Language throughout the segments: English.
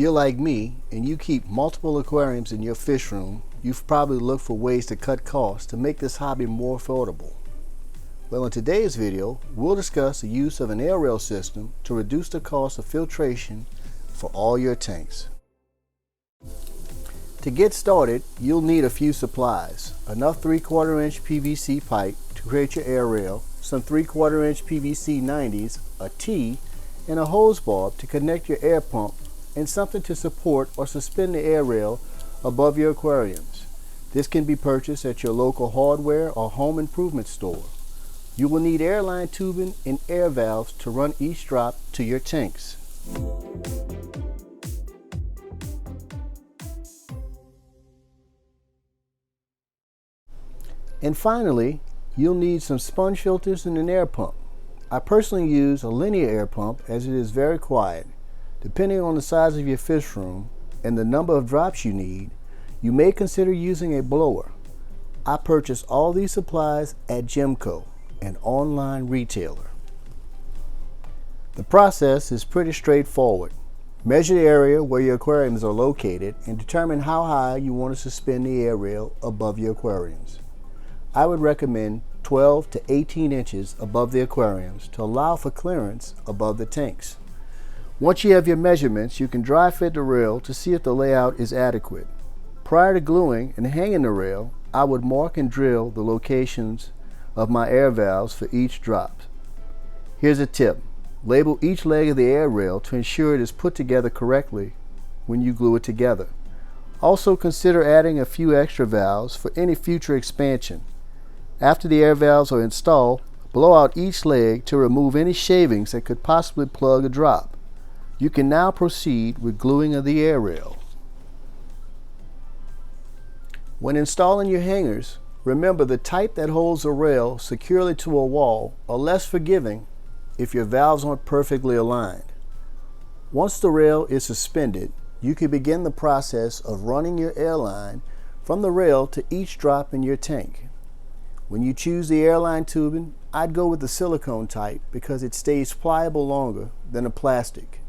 you're like me and you keep multiple aquariums in your fish room, you've probably looked for ways to cut costs to make this hobby more affordable. Well, in today's video, we'll discuss the use of an air rail system to reduce the cost of filtration for all your tanks. To get started, you'll need a few supplies: enough 3/4 inch PVC pipe to create your air rail, some 3/4 inch PVC 90s, a T, and a hose barb to connect your air pump, and something to support or suspend the air rail above your aquariums. This can be purchased at your local hardware or home improvement store. You will need airline tubing and air valves to run each drop to your tanks. And finally, you'll need some sponge filters and an air pump. I personally use a linear air pump as it is very quiet. Depending on the size of your fish room and the number of drops you need, you may consider using a blower. I purchased all these supplies at Gemco, an online retailer. The process is pretty straightforward. Measure the area where your aquariums are located and determine how high you want to suspend the air rail above your aquariums. I would recommend 12 to 18 inches above the aquariums to allow for clearance above the tanks. Once you have your measurements, you can dry fit the rail to see if the layout is adequate. Prior to gluing and hanging the rail, I would mark and drill the locations of my air valves for each drop. Here's a tip: label each leg of the air rail to ensure it is put together correctly when you glue it together. Also consider adding a few extra valves for any future expansion. After the air valves are installed, blow out each leg to remove any shavings that could possibly plug a drop. You can now proceed with gluing of the air rail. When installing your hangers, remember the type that holds the rail securely to a wall are less forgiving if your valves aren't perfectly aligned. Once the rail is suspended, you can begin the process of running your airline from the rail to each drop in your tank. When you choose the airline tubing, I'd go with the silicone type because it stays pliable longer than a plastic.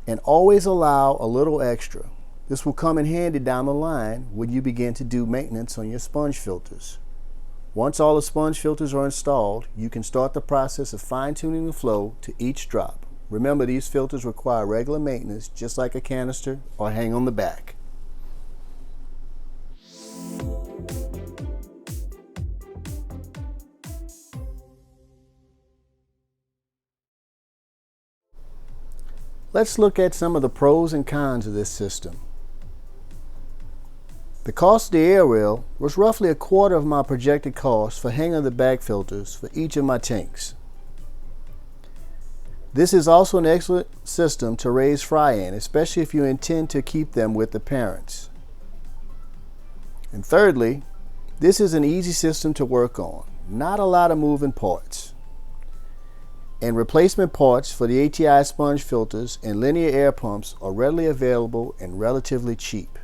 And always allow a little extra. This will come in handy down the line when you begin to do maintenance on your sponge filters. Once all the sponge filters are installed, you can start the process of fine-tuning the flow to each drop. Remember, these filters require regular maintenance, just like a canister or hang on the back. Let's look at some of the pros and cons of this system. The cost of the air rail was roughly a quarter of my projected cost for hanging the back filters for each of my tanks. This is also an excellent system to raise fry in, especially if you intend to keep them with the parents. And thirdly, this is an easy system to work on, not a lot of moving parts. And replacement parts for the ATI sponge filters and linear air pumps are readily available and relatively cheap.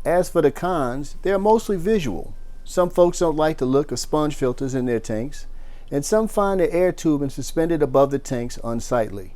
As for the cons, they are mostly visual. Some folks don't like the look of sponge filters in their tanks, and some find the air tubing suspended above the tanks unsightly.